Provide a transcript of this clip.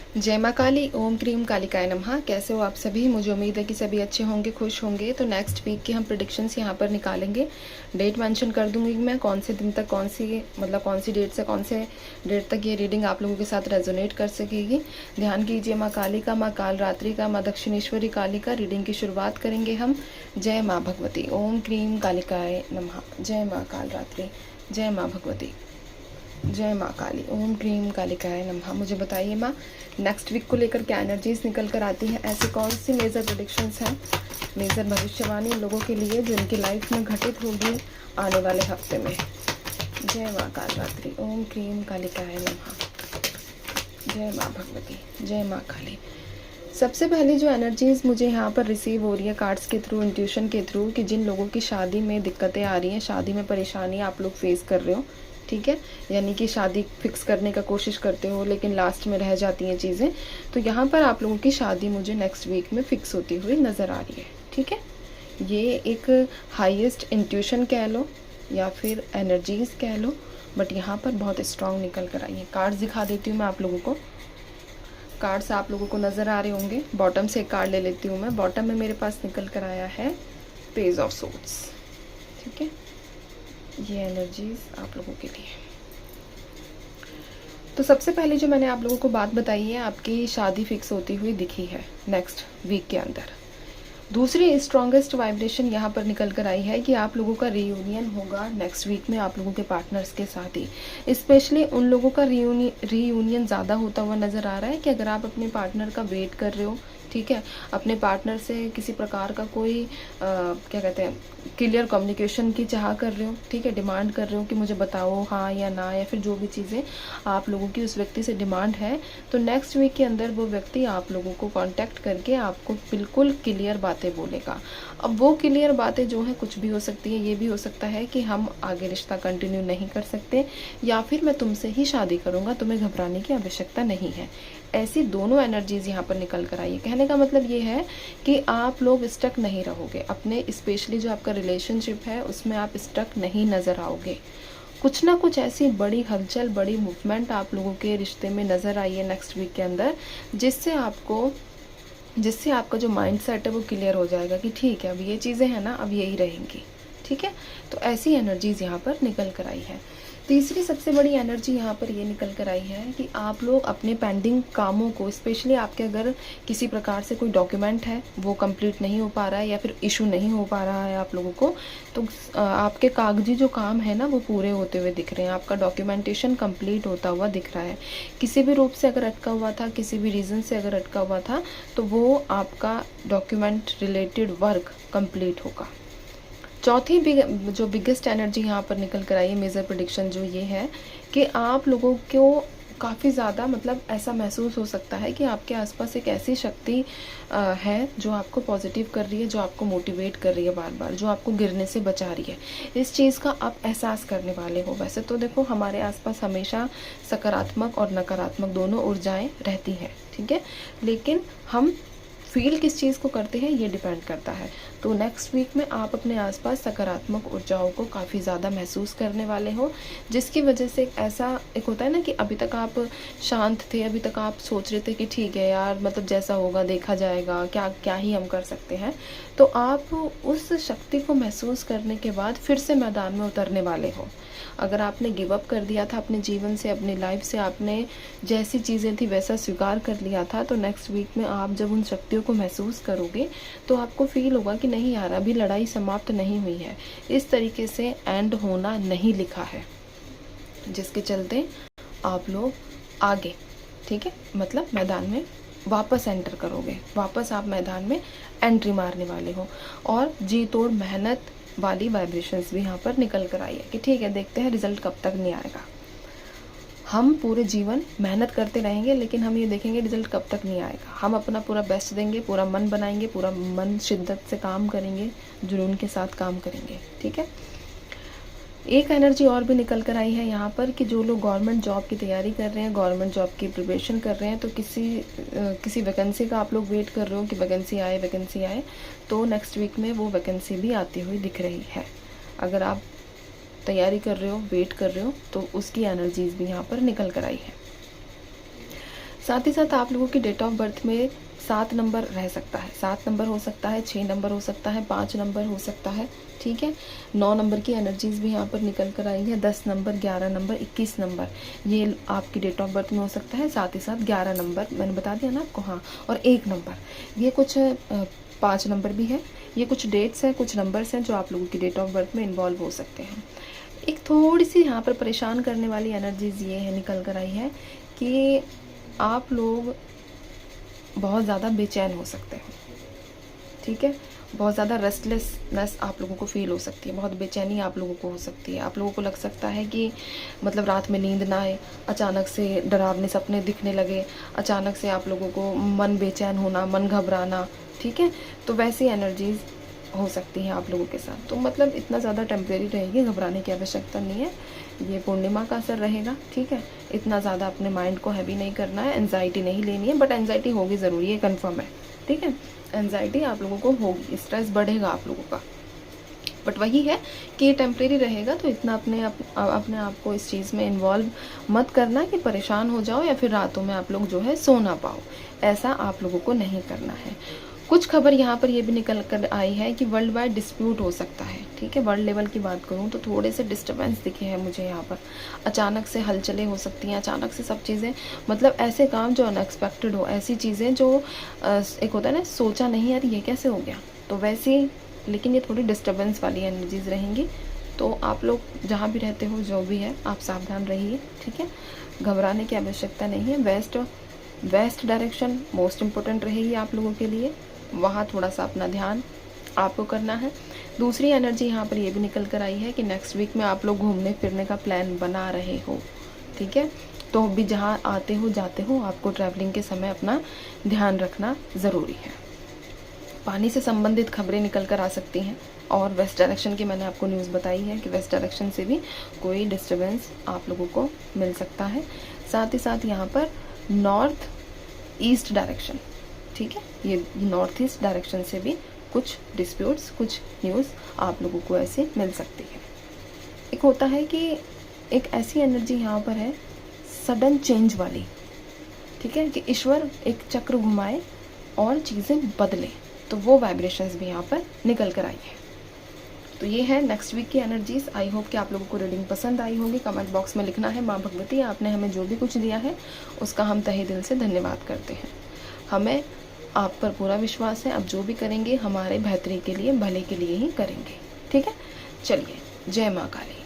जय माँ काली। ओम क्रीम कालिकाय नमः। कैसे हो आप सभी? मुझे उम्मीद है कि सभी अच्छे होंगे, खुश होंगे। तो नेक्स्ट वीक की हम प्रेडिक्शंस यहाँ पर निकालेंगे। डेट मेंशन कर दूंगी मैं, कौन से दिन तक कौन सी डेट से कौन से डेट तक ये रीडिंग आप लोगों के साथ रेजोनेट कर सकेगी। ध्यान कीजिए माँ काली का, माँ काल रात्रि का, माँ दक्षिणेश्वरी काली का। रीडिंग की शुरुआत करेंगे हम। जय माँ भगवती। ओम क्रीम कालिकाय नमः। जय माँ काल रात्रि। जय माँ भगवती। जय माँ काली। ओम क्रीम कालिकाय नमः। मुझे बताइए माँ, नेक्स्ट वीक को लेकर क्या एनर्जीज निकल कर आती हैं? ऐसी कौन सी मेजर प्रेडिक्शंस हैं, मेजर भविष्यवाणी लोगों के लिए जो इनकी लाइफ में घटित होगी आने वाले हफ्ते में? जय माँ काल रात्रि। ओम क्रीम कालिकाय नमः। जय माँ भगवती। जय माँ काली। सबसे पहले जो एनर्जीज मुझे यहाँ पर रिसीव हो रही है कार्ड्स के थ्रू, इंट्यूशन के थ्रू, कि जिन लोगों की शादी में दिक्कतें आ रही हैं, शादी में परेशानी आप लोग फेस कर रहे हो, ठीक है, यानी कि शादी फिक्स करने का कोशिश करते हो लेकिन लास्ट में रह जाती हैं चीज़ें, तो यहाँ पर आप लोगों की शादी मुझे नेक्स्ट वीक में फिक्स होती हुई नज़र आ रही है, ठीक है। ये एक हाईएस्ट इंट्यूशन कह लो या फिर एनर्जीज कह लो, बट यहाँ पर बहुत स्ट्रांग निकल कर आई है। कार्ड्स दिखा देती हूँ मैं आप लोगों को। कार्ड्स आप लोगों को नज़र आ रहे होंगे। बॉटम से एक कार्ड ले लेती हूँ मैं। बॉटम में मेरे पास निकल कर आया है पेज ऑफ सोर्ड्स, ठीक है। ये एनर्जीज आप लोगों के लिए। तो सबसे पहले जो मैंने आप लोगों को बात बताई है, आपकी शादी फिक्स होती हुई दिखी है नेक्स्ट वीक के अंदर। दूसरी स्ट्रॉन्गेस्ट वाइब्रेशन यहाँ पर निकल कर आई है कि आप लोगों का रीयूनियन होगा नेक्स्ट वीक में आप लोगों के पार्टनर्स के साथ ही। स्पेशली उन लोगों का रीयूनियन ज़्यादा होता हुआ नज़र आ रहा है कि अगर आप अपने पार्टनर का वेट कर रहे हो, ठीक है, अपने पार्टनर से किसी प्रकार का कोई क्या कहते हैं, क्लियर कम्युनिकेशन की चाह कर रहे हो, ठीक है, डिमांड कर रहे हो कि मुझे बताओ हाँ या ना, या फिर जो भी चीज़ें आप लोगों की उस व्यक्ति से डिमांड है, तो नेक्स्ट वीक के अंदर वो व्यक्ति आप लोगों को कांटेक्ट करके आपको बिल्कुल क्लियर बातें बोलेगा। अब वो क्लियर बातें जो है कुछ भी हो सकती है। ये भी हो सकता है कि हम आगे रिश्ता कंटिन्यू नहीं कर सकते, या फिर मैं तुमसे ही शादी करूँगा, तुम्हें घबराने की आवश्यकता नहीं है। ऐसी दोनों एनर्जीज यहाँ पर निकल कर आई है। कहने का मतलब ये है कि आप लोग स्टक नहीं रहोगे अपने, स्पेशली जो आपका रिलेशनशिप है उसमें आप स्टक नहीं नज़र आओगे। कुछ ना कुछ ऐसी बड़ी हलचल, बड़ी मूवमेंट आप लोगों के रिश्ते में नज़र आई है नेक्स्ट वीक के अंदर, जिससे आपका जो माइंड सेट है वो क्लियर हो जाएगा कि ठीक है अब ये चीज़ें हैं ना, अब यही रहेंगी, ठीक है। तो ऐसी एनर्जीज यहाँ पर निकल कर आई है। तीसरी सबसे बड़ी एनर्जी यहाँ पर ये निकल कर आई है कि आप लोग अपने पेंडिंग कामों को, स्पेशली आपके अगर किसी प्रकार से कोई डॉक्यूमेंट है वो कंप्लीट नहीं हो पा रहा है या फिर इशू नहीं हो पा रहा है आप लोगों को, तो आपके कागजी जो काम है ना वो पूरे होते हुए दिख रहे हैं। आपका डॉक्यूमेंटेशन कंप्लीट होता हुआ दिख रहा है। किसी भी रूप से अगर अटका हुआ था, किसी भी रीज़न से अगर अटका हुआ था, तो वो आपका डॉक्यूमेंट रिलेटेड वर्क कंप्लीट होगा। चौथी जो बिगेस्ट एनर्जी यहाँ पर निकल कर आई है, मेजर प्रेडिक्शन जो ये है कि आप लोगों को काफ़ी ज़्यादा मतलब ऐसा महसूस हो सकता है कि आपके आसपास एक ऐसी शक्ति है जो आपको पॉजिटिव कर रही है, जो आपको मोटिवेट कर रही है बार बार, जो आपको गिरने से बचा रही है। इस चीज़ का आप एहसास करने वाले हो। वैसे तो देखो हमारे आसपास हमेशा सकारात्मक और नकारात्मक दोनों ऊर्जाएं रहती हैं, ठीक है, लेकिन हम फील किस चीज़ को करते हैं ये डिपेंड करता है। तो नेक्स्ट वीक में आप अपने आसपास सकारात्मक ऊर्जाओं को काफ़ी ज़्यादा महसूस करने वाले हो, जिसकी वजह से एक होता है ना कि अभी तक आप शांत थे, अभी तक आप सोच रहे थे कि ठीक है यार, मतलब जैसा होगा देखा जाएगा, क्या क्या ही हम कर सकते हैं, तो आप उस शक्ति को महसूस करने के बाद फिर से मैदान में उतरने वाले हो। अगर आपने गिव अप कर दिया था अपने जीवन से, अपनी लाइफ से, आपने जैसी चीज़ें थी वैसा स्वीकार कर लिया था, तो नेक्स्ट वीक में आप जब उन शक्तियों को महसूस करोगे तो आपको फील होगा कि नहीं यार, अभी लड़ाई समाप्त नहीं हुई है, इस तरीके से एंड होना नहीं लिखा है, जिसके चलते आप लोग आगे, ठीक है, मतलब मैदान में वापस एंटर करोगे, वापस आप मैदान में एंट्री मारने वाले हो। और जी तोड़ मेहनत वाली वाइब्रेशंस भी यहाँ पर निकल कर आई है कि ठीक है, देखते हैं रिजल्ट कब तक नहीं आएगा। हम पूरे जीवन मेहनत करते रहेंगे लेकिन हम ये देखेंगे रिजल्ट कब तक नहीं आएगा। हम अपना पूरा बेस्ट देंगे, पूरा मन बनाएंगे, पूरा मन शिद्दत से काम करेंगे, जुनून के साथ काम करेंगे, ठीक है। एक एनर्जी और भी निकल कर आई है यहाँ पर कि जो लोग गवर्नमेंट जॉब की तैयारी कर रहे हैं, गवर्नमेंट जॉब की प्रिपरेशन कर रहे हैं, तो किसी वैकेंसी का आप लोग वेट कर रहे हो कि वैकेंसी आए, तो नेक्स्ट वीक में वो वैकेंसी भी आती हुई दिख रही है। अगर आप तैयारी कर रहे हो, वेट कर रहे हो, तो उसकी एनर्जीज भी यहाँ पर निकल कर आई है। साथ ही साथ आप लोगों की डेट ऑफ बर्थ में 7 नंबर रह सकता है, 7 नंबर हो सकता है, 6 नंबर हो सकता है, 5 नंबर हो सकता है, ठीक है। 9 नंबर की एनर्जीज़ भी यहाँ पर निकल कर आई है, 10 नंबर, 11 नंबर, 21 नंबर, ये आपकी डेट ऑफ बर्थ में हो सकता है। साथ ही साथ 11 नंबर मैंने बता दिया ना आपको, हाँ, और 1 नंबर, ये कुछ 5 नंबर भी है। ये कुछ डेट्स हैं, कुछ नंबर्स हैं जो आप लोगों की डेट ऑफ बर्थ में इन्वॉल्व हो सकते हैं। एक थोड़ी सी यहाँ पर परेशान करने वाली एनर्जीज़ ये है, निकल कर आई है कि आप लोग बहुत ज़्यादा बेचैन हो सकते हैं, ठीक है। बहुत ज़्यादा रेस्टलेसनेस आप लोगों को फील हो सकती है, बहुत बेचैनी आप लोगों को हो सकती है। आप लोगों को लग सकता है कि मतलब रात में नींद ना आए, अचानक से डरावने सपने दिखने लगे, अचानक से आप लोगों को मन बेचैन होना, मन घबराना, ठीक है। तो वैसी एनर्जीज़ हो सकती हैं आप लोगों के साथ। तो मतलब इतना ज़्यादा टेम्परेरी रहेगी, घबराने की आवश्यकता नहीं है। ये पूर्णिमा का असर रहेगा, ठीक है। इतना ज़्यादा अपने माइंड को हैवी नहीं करना है, एंजाइटी नहीं लेनी है, बट एंजाइटी होगी ज़रूरी है, कन्फर्म है, ठीक है। एंजाइटी आप लोगों को होगी, स्ट्रेस बढ़ेगा आप लोगों का, बट वही है कि ये टेम्परेरी रहेगा। तो इतना अपने आप को इस चीज़ में इन्वॉल्व मत करना कि परेशान हो जाओ या फिर रातों में आप लोग जो है सो ना पाओ, ऐसा आप लोगों को नहीं करना है। कुछ खबर यहाँ पर ये भी निकल कर आई है कि वर्ल्ड वाइड डिस्प्यूट हो सकता है, ठीक है। वर्ल्ड लेवल की बात करूँ तो थोड़े से डिस्टर्बेंस दिखे हैं मुझे यहाँ पर, अचानक से हलचलें हो सकती हैं, अचानक से सब चीज़ें, मतलब ऐसे काम जो अनएक्सपेक्टेड हो, ऐसी चीज़ें जो एक होता है ना, सोचा नहीं यार ये कैसे हो गया, तो वैसे। लेकिन ये थोड़ी डिस्टर्बेंस वाली एनर्जीज़ रहेंगी। तो आप लोग जहाँ भी रहते हो, जो भी है, आप सावधान रहिए, ठीक है। घबराने की आवश्यकता नहीं है। वेस्ट डायरेक्शन मोस्ट इम्पोर्टेंट रहेगी आप लोगों के लिए, वहाँ थोड़ा सा अपना ध्यान आपको करना है। दूसरी एनर्जी यहाँ पर ये भी निकल कर आई है कि नेक्स्ट वीक में आप लोग घूमने फिरने का प्लान बना रहे हो, ठीक है। तो भी जहाँ आते हो जाते हो, आपको ट्रैवलिंग के समय अपना ध्यान रखना ज़रूरी है। पानी से संबंधित खबरें निकल कर आ सकती हैं, और वेस्ट डायरेक्शन की मैंने आपको न्यूज़ बताई है कि वेस्ट डायरेक्शन से भी कोई डिस्टर्बेंस आप लोगों को मिल सकता है। साथ ही साथ यहाँ पर नॉर्थ ईस्ट डायरेक्शन, ठीक है, ये नॉर्थ ईस्ट डायरेक्शन से भी कुछ डिस्प्यूट्स, कुछ न्यूज़ आप लोगों को ऐसे मिल सकती है। एक होता है कि एक ऐसी एनर्जी यहाँ पर है सडन चेंज वाली, ठीक है, कि ईश्वर एक चक्र घुमाए और चीज़ें बदले, तो वो वाइब्रेशंस भी यहाँ पर निकल कर आई है। तो ये है नेक्स्ट वीक की एनर्जीज। आई होप कि आप लोगों को रीडिंग पसंद आई होगी। कमेंट बॉक्स में लिखना है, माँ भगवती आपने हमें जो भी कुछ दिया है उसका हम तहे दिल से धन्यवाद करते हैं। हमें आप पर पूरा विश्वास है, अब जो भी करेंगे हमारे बेहतरी के लिए, भले के लिए ही करेंगे, ठीक है। चलिए, जय माँ काली।